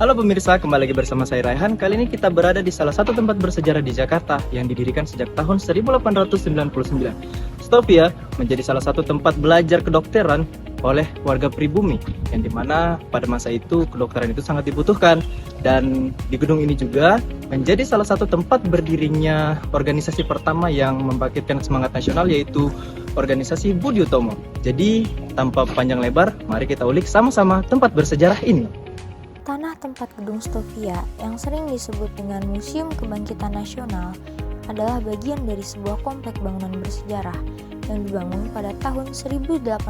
Halo pemirsa, kembali lagi bersama saya Raihan. Kali ini kita berada di salah satu tempat bersejarah di Jakarta yang didirikan sejak tahun 1899. Stovia menjadi salah satu tempat belajar kedokteran oleh warga pribumi, yang dimana pada masa itu kedokteran itu sangat dibutuhkan. Dan di gedung ini juga menjadi salah satu tempat berdirinya organisasi pertama yang membangkitkan semangat nasional, yaitu organisasi Budi Utomo. Jadi tanpa panjang lebar, mari kita ulik sama-sama tempat bersejarah ini. Tanah tempat gedung Stovia yang sering disebut dengan Museum Kebangkitan Nasional adalah bagian dari sebuah komplek bangunan bersejarah yang dibangun pada tahun 1899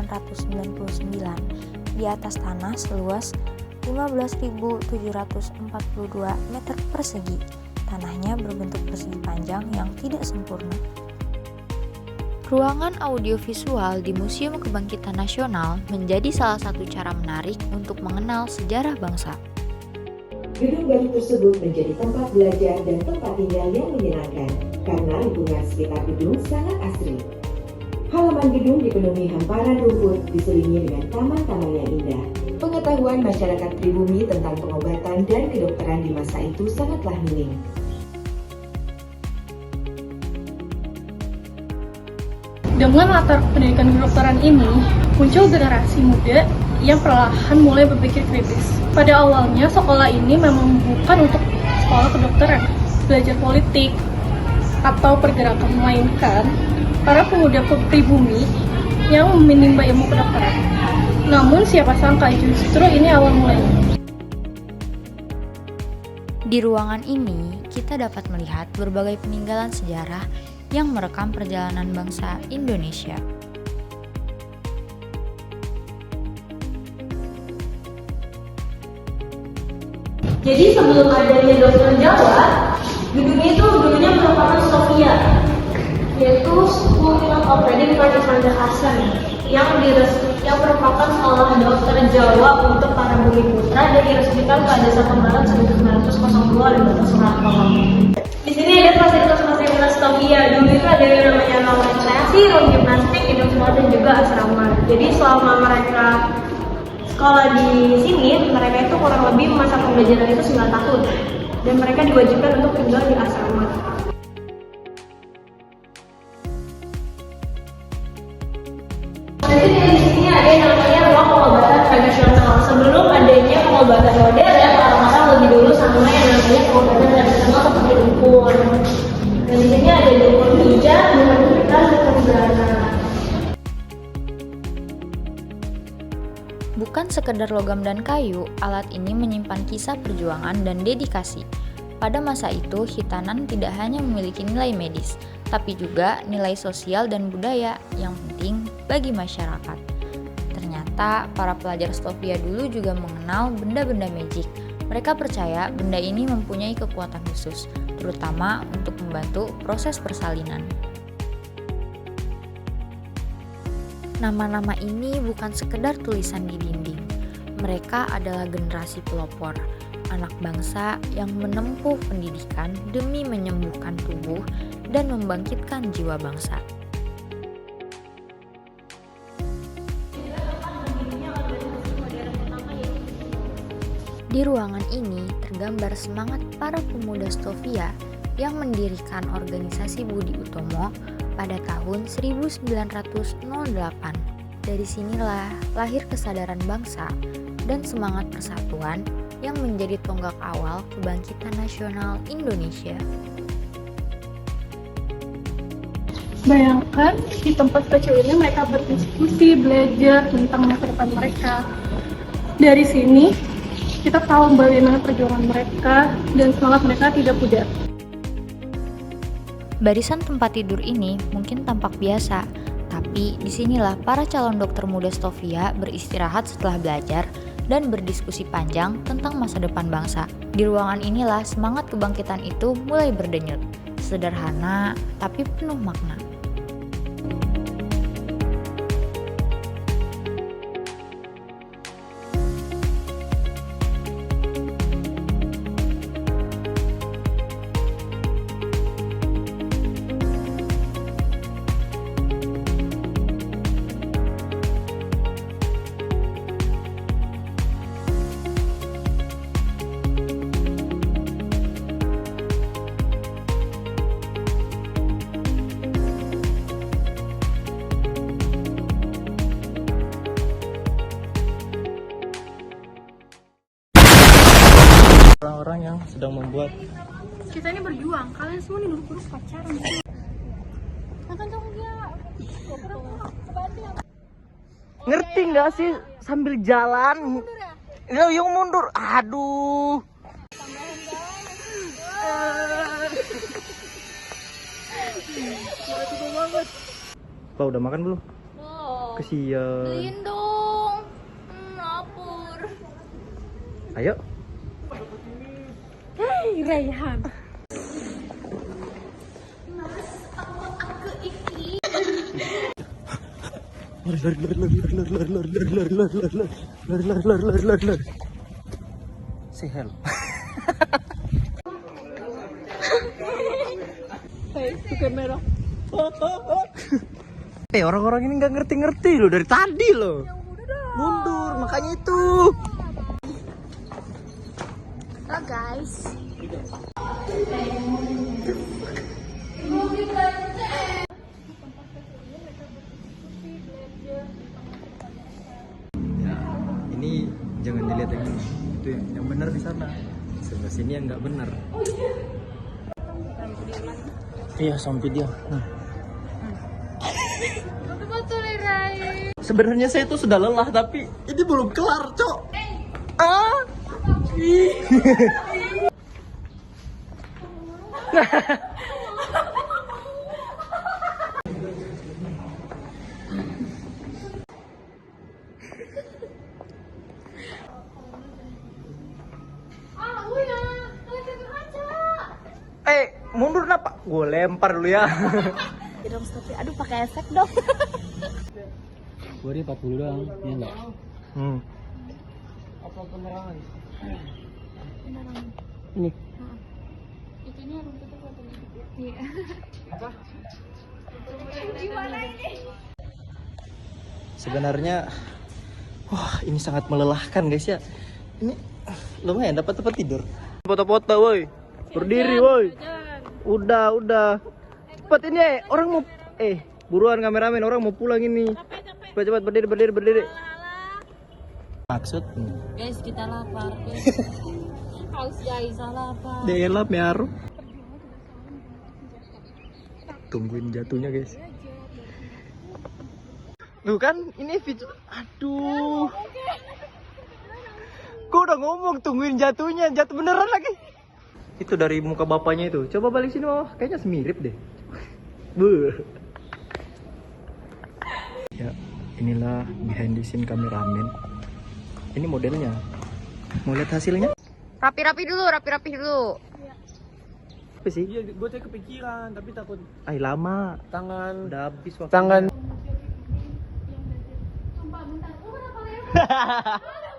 di atas tanah seluas 15.742 meter persegi. Tanahnya berbentuk persegi panjang yang tidak sempurna. Ruangan audiovisual di Museum Kebangkitan Nasional menjadi salah satu cara menarik untuk mengenal sejarah bangsa. Gedung baru tersebut menjadi tempat belajar dan tempat tinggal yang menyenangkan karena lingkungan sekitar gedung sangat asri. Halaman gedung dipenuhi hamparan rumput diselingi dengan taman-taman yang indah. Pengetahuan masyarakat pribumi tentang pengobatan dan kedokteran di masa itu sangatlah minim. Dengan latar pendidikan kedokteran ini, muncul generasi muda yang perlahan mulai berpikir kritis. Pada awalnya, sekolah ini memang bukan untuk sekolah kedokteran, belajar politik, atau pergerakan, melainkan para pemuda pribumi yang menimba ilmu kedokteran. Namun, siapa sangka justru ini awal mulanya. Di ruangan ini, kita dapat melihat berbagai peninggalan sejarah yang merekam perjalanan bangsa Indonesia. Jadi sebelum adanya dokter Jawa, gedung itu dulunya merupakan Stovia, yaitu School of Medical Alexander Hasan yang merupakan sekolah dokter Jawa untuk para bumi putra dan diresmikan pada 1 Maret 1902 oleh Dr. Soeharto. Di sini ada fasilitas Stovia. Dulu itu ada yang namanya ruang rekreasi, ruang gimnastik, gedung sekolah dan juga asrama. Jadi selama mereka sekolah di sini, mereka itu kurang lebih masa pembelajaran itu 9 tahun. Dan mereka diwajibkan untuk tinggal di asrama. Jadi di sini ada yang namanya ruang pengobatan tradisional. Sebelum adanya pengobatan modern, orang-orang lebih dulu sama yang namanya pengobatan tradisional seperti dukun. Dan di sini ada dukun hijab, dukun hitam, dukun beranak. Bukan sekedar logam dan kayu, alat ini menyimpan kisah perjuangan dan dedikasi. Pada masa itu, hitanan tidak hanya memiliki nilai medis, tapi juga nilai sosial dan budaya yang penting bagi masyarakat. Ternyata, para pelajar Stovia dulu juga mengenal benda-benda magic. Mereka percaya benda ini mempunyai kekuatan khusus, terutama untuk membantu proses persalinan. Nama-nama ini bukan sekedar tulisan di dinding. Mereka adalah generasi pelopor, anak bangsa yang menempuh pendidikan demi menyembuhkan tubuh dan membangkitkan jiwa bangsa. Di ruangan ini tergambar semangat para pemuda Stovia yang mendirikan organisasi Budi Utomo pada tahun 1908. Dari sinilah lahir kesadaran bangsa dan semangat persatuan yang menjadi tonggak awal kebangkitan nasional Indonesia. Bayangkan, di tempat kecil ini mereka berdiskusi, belajar tentang masa depan mereka. Dari sini, kita tahu bagaimana perjuangan mereka dan semangat mereka tidak pudar. Barisan tempat tidur ini mungkin tampak biasa, tapi disinilah para calon dokter muda Stovia beristirahat setelah belajar dan berdiskusi panjang tentang masa depan bangsa. Di ruangan inilah semangat kebangkitan itu mulai berdenyut. Sederhana, tapi penuh makna. orang-orang yang sedang membuat. Kita ini berjuang, kalian semua nih duduk-duduk pacaran. Makan dong dia. Ngerti nggak sih sambil jalan? Yang mundur. Aduh. Pak udah makan belum? Wow. Kesian. Beliin dong. Lapar. Ayo. Hei Raihan. Lari. Say hello. Itu kamera. Orang-orang ini nggak ngerti-ngerti loh dari tadi loh. Mundur, makanya itu. Oh guys. Ya, ini jangan dilihat yang ini. Itu yang benar di sana. Sebelah sini yang nggak benar. Iya, sampai dia. Betul Rai. Sebenarnya saya itu sudah lelah tapi ini belum kelar, Cok. Ah. Ih. Mundur kenapa? Gue lempar dulu ya. Dong tapi aduh pakai efek dong. Gue 40 doang, ya enggak? Apa penerangan? Ini. Itunya rumputnya kelihatan. Iya. Apa? Gimana ini? Sebenarnya, wah ini sangat melelahkan guys ya. Ini lumayan dapat tempat tidur. Foto-foto woi. Berdiri woi. Udah. Cepat ini orang mau buruan kameramen, orang mau pulang ini. Cepat berdiri. Maksud? Guys, kita lapar. Haus guys, lapar. Delap mearu. Tungguin jatuhnya guys. Tuh kan ini video. Aduh. Gua udah ngomong tungguin jatuhnya, jatuh beneran lagi. Itu dari muka bapaknya itu. Coba balik sini mah, kayaknya semirip deh. Buh. Ya, inilah behind the scene kameramen. Ini modelnya. Mau lihat hasilnya? Rapi-rapi dulu. Apa sih? Iya, gue tadi kepikiran, tapi takut Lama. tangan Udah habis waktu. tangan Sumpah bentar. Lu kenapa lewat?